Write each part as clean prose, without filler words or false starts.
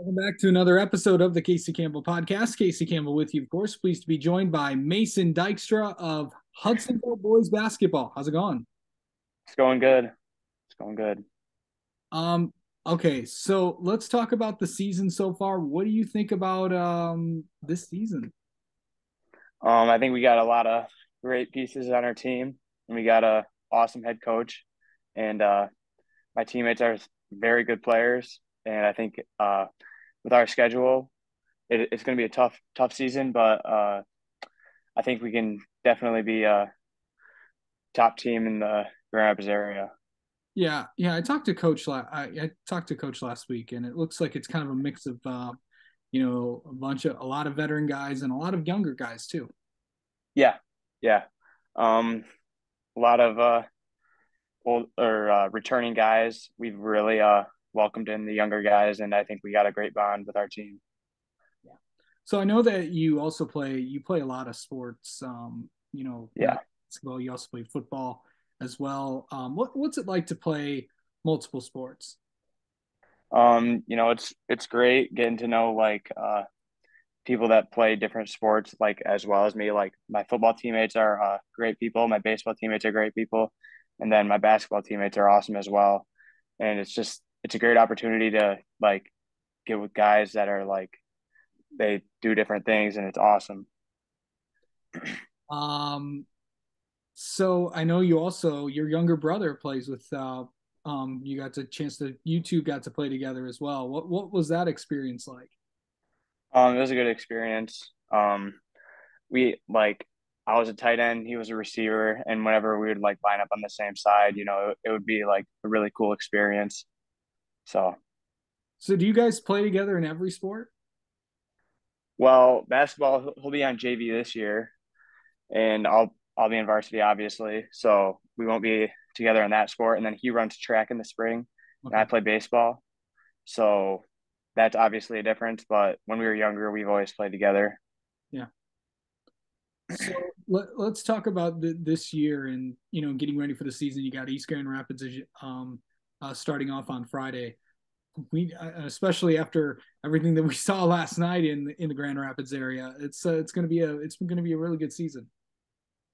Welcome back to another episode of the Casey Campbell podcast. Casey Campbell with you, of course. Pleased to be joined by Mason Dykstra of Hudsonville Boys Basketball. How's it going? It's going good. It's going good. Um, okay, so let's talk about the season so far. What do you think about this season? I think we got a lot of great pieces on our team, and we got a awesome head coach, and my teammates are very good players. And I think with our schedule, it's going to be a tough season, but I think we can definitely be a top team in the Grand Rapids area. Yeah. I talked to I talked to Coach last week, and it looks like it's kind of a mix of a lot of veteran guys and a lot of younger guys too. Yeah, yeah. Um, a lot of old or returning guys. We've really welcomed in the younger guys, and I think we got a great bond with our team. Yeah. So I know that you play a lot of sports. Not Yeah. basketball. You also play football as well. What's it like to play multiple sports? It's great getting to know people that play different sports like as well as me. Like my football teammates are great people, my baseball teammates are great people, and then my basketball teammates are awesome as well. And it's a great opportunity to get with guys that are they do different things and it's awesome. Um, so I know your younger brother plays with. You got the chance to you two got to play together as well. What was that experience like? It was a good experience. We I was a tight end, he was a receiver, and whenever we would line up on the same side, it would be like a really cool experience. So, So do you guys play together in every sport? well, basketball, he'll be on JV this year, and I'll be in varsity, obviously. So we won't be together in that sport. And then he runs track in the spring, and Okay. I play baseball. So that's obviously a difference. But when we were younger, we've always played together. Yeah. So let's talk about this year and getting ready for the season. You got East Grand Rapids starting off on Friday. We especially after everything that we saw last night in the Grand Rapids area, it's going to be a really good season.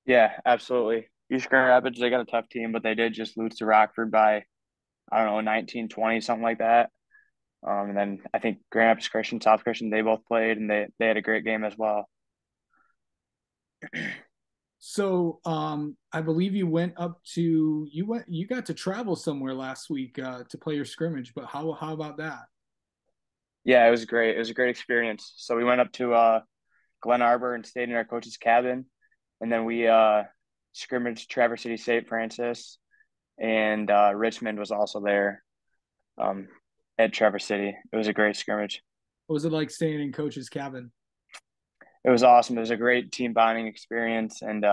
Yeah, absolutely. East Grand Rapids, they got a tough team, but they did just lose to Rockford by, I don't know, 19-20, something like that. And then I think Grand Rapids Christian, South Christian, they both played and they had a great game as well. So I believe you got to travel somewhere last week to play your scrimmage, but how about that? Yeah, it was great. It was a great experience. So we went up to Glen Arbor and stayed in our coach's cabin, and then we scrimmaged Traverse City St. Francis, and Richmond was also there um, at Traverse City. It was a great scrimmage. What was it like staying in coach's cabin? It was awesome. It was a great team bonding experience, and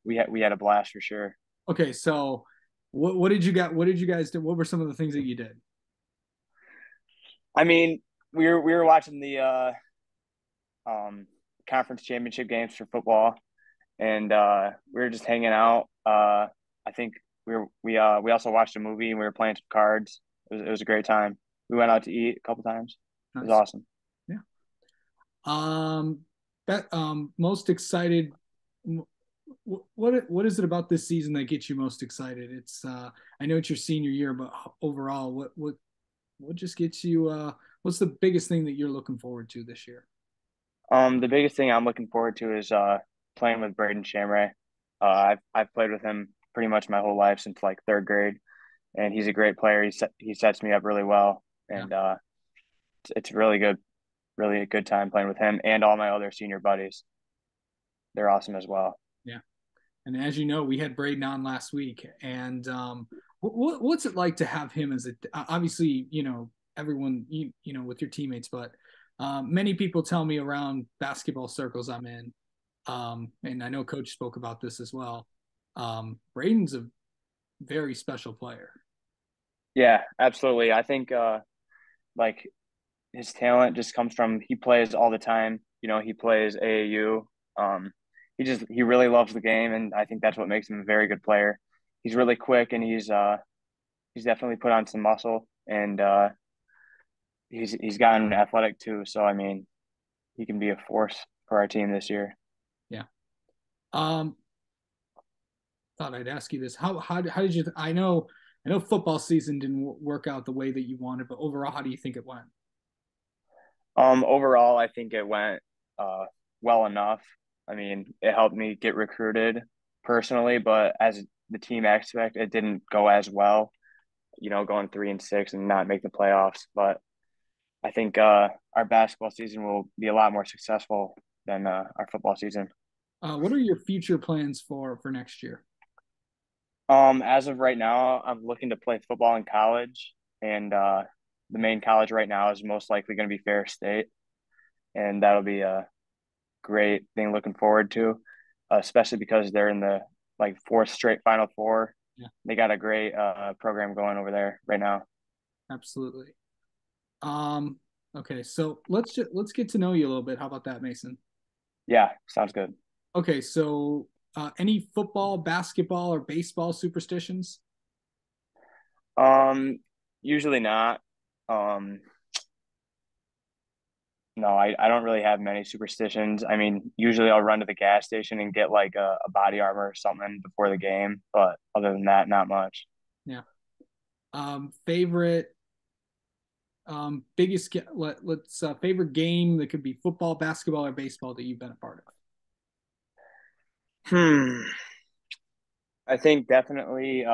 we had a blast for sure. Okay, so what did you guys do? What were some of the things that you did? I mean, we were watching the um, conference championship games for football, and we were just hanging out. I think we also watched a movie and we were playing some cards. It was a great time. We went out to eat a couple times. It was Nice. awesome. Yeah. Um, that most excited. What is it about this season that gets you most excited? It's I know it's your senior year, but overall, what just gets you? What's the biggest thing that you're looking forward to this year? The biggest thing I'm looking forward to is playing with Brayden Shamray. I've played with him pretty much my whole life since third grade, and he's a great player. He sets me up really well, Yeah, and it's really a good time playing with him and all my other senior buddies. They're awesome as well. yeah. And as you know, we had Brayden on last week, and what's it like to have him as a obviously everyone with your teammates, but many people tell me around basketball circles I'm in, and I know Coach spoke about this as well. Brayden's a very special player. Yeah, absolutely. I think like his talent just comes from he plays all the time. He plays AAU. Um, he really loves the game, and I think that's what makes him a very good player. He's really quick, and he's definitely put on some muscle, and he's gotten athletic too. So I mean, he can be a force for our team this year. Yeah. Um, thought I'd ask you this. How did you? I know football season didn't work out the way that you wanted, but overall, how do you think it went? Overall, I think it went uh well enough. I mean, it helped me get recruited personally, but as the team aspect, it didn't go as well. Going 3-6 and not make the playoffs. But I think our basketball season will be a lot more successful than our football season. What are your future plans for next year? As of right now, I'm looking to play football in college, and the main college right now is most likely going to be Ferris State, and that'll be a great thing looking forward to, especially because they're in the like fourth straight Final Four. Yeah, They got a great program going over there right now. absolutely. Um, okay, so let's get to know you a little bit. How about that, Mason? Yeah, sounds good. Okay, so any football, basketball, or baseball superstitions? Um, Usually not. Um, no, I don't really have many superstitions. I mean, usually I'll run to the gas station and get like a body armor or something before the game, but other than that, not much. Yeah. Favorite biggest let's favorite game that could be football, basketball, or baseball that you've been a part of. Hmm. I think definitely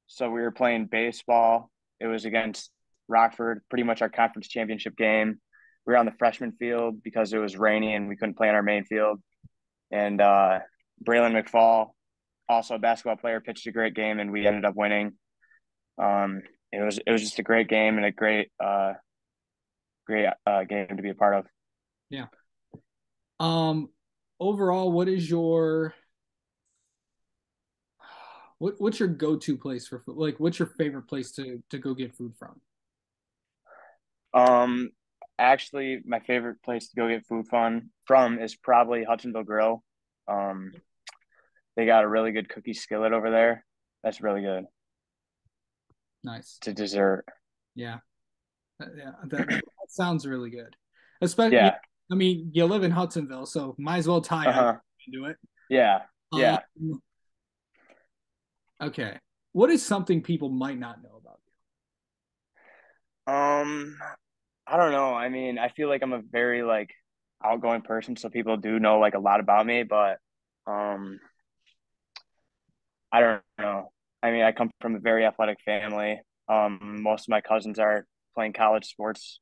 so we were playing baseball. It was against Rockford, pretty much our conference championship game. We were on the freshman field because it was rainy and we couldn't play on our main field. And Braylon McFall, also a basketball player, pitched a great game and we ended up winning. It was just a great game and a great game to be a part of. Yeah. Um, Overall, what is your what's your go-to place for food? Like, what's your favorite place to go get food from? Um, Actually, my favorite place to go get food from is probably Hudsonville Grill. Um, they got a really good cookie skillet over there. That's really good. Nice. It's a dessert. Yeah. Yeah. That sounds really good. Especially, Yeah. I mean, you live in Hudsonville, so might as well tie Uh-huh. into it. Yeah. Um, Yeah. okay. What is something people might not know about Um, I don't know. I mean, I feel like I'm a very like outgoing person, so people do know like a lot about me, but um, I don't know. I mean, I come from a very athletic family. Most of my cousins are playing college sports.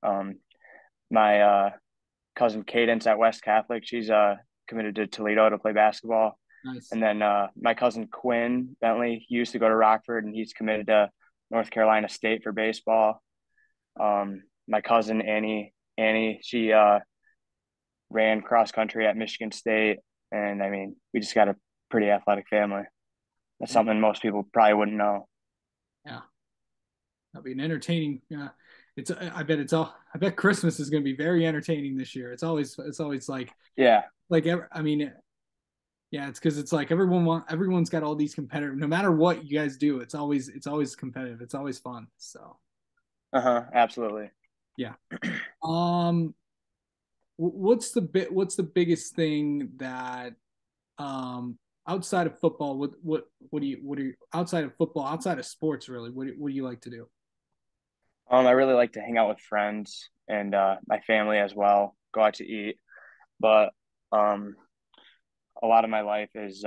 Um, my cousin Cadence at West Catholic, she's committed to Toledo to play basketball. you? Nice. And then my cousin Quinn Bentley, he used to go to Rockford and he's committed to North Carolina State for baseball. My cousin Annie, she ran cross country at Michigan State. And I mean, we just got a pretty athletic family. That's Yeah. something most people probably wouldn't know. Yeah. That'll be an entertaining. It's. I bet it's all. I bet Christmas is going to be very entertaining this year. It's always Yeah. I mean, yeah. It's because it's like everyone's got all these competitive. No matter what you guys do, it's always competitive. It's always fun. So Uh-huh. Absolutely. yeah. Um. What's the biggest thing that outside of football? What do you outside of football, outside of sports, really? What do you like to do? I really like to hang out with friends and my family as well, go out to eat. But um, a lot of my life is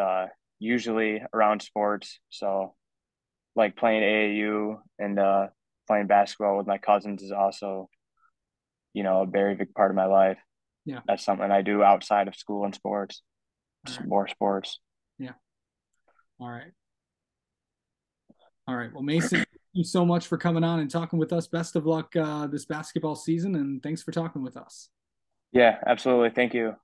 usually around sports. So like playing AAU and playing basketball with my cousins is also, a very big part of my life. Yeah. That's something I do outside of school and sports, All just right. more sports. Yeah. All right. All right. Well, Mason, thank you so much for coming on and talking with us. Best of luck this basketball season, and thanks for talking with us. Yeah, absolutely. Thank you.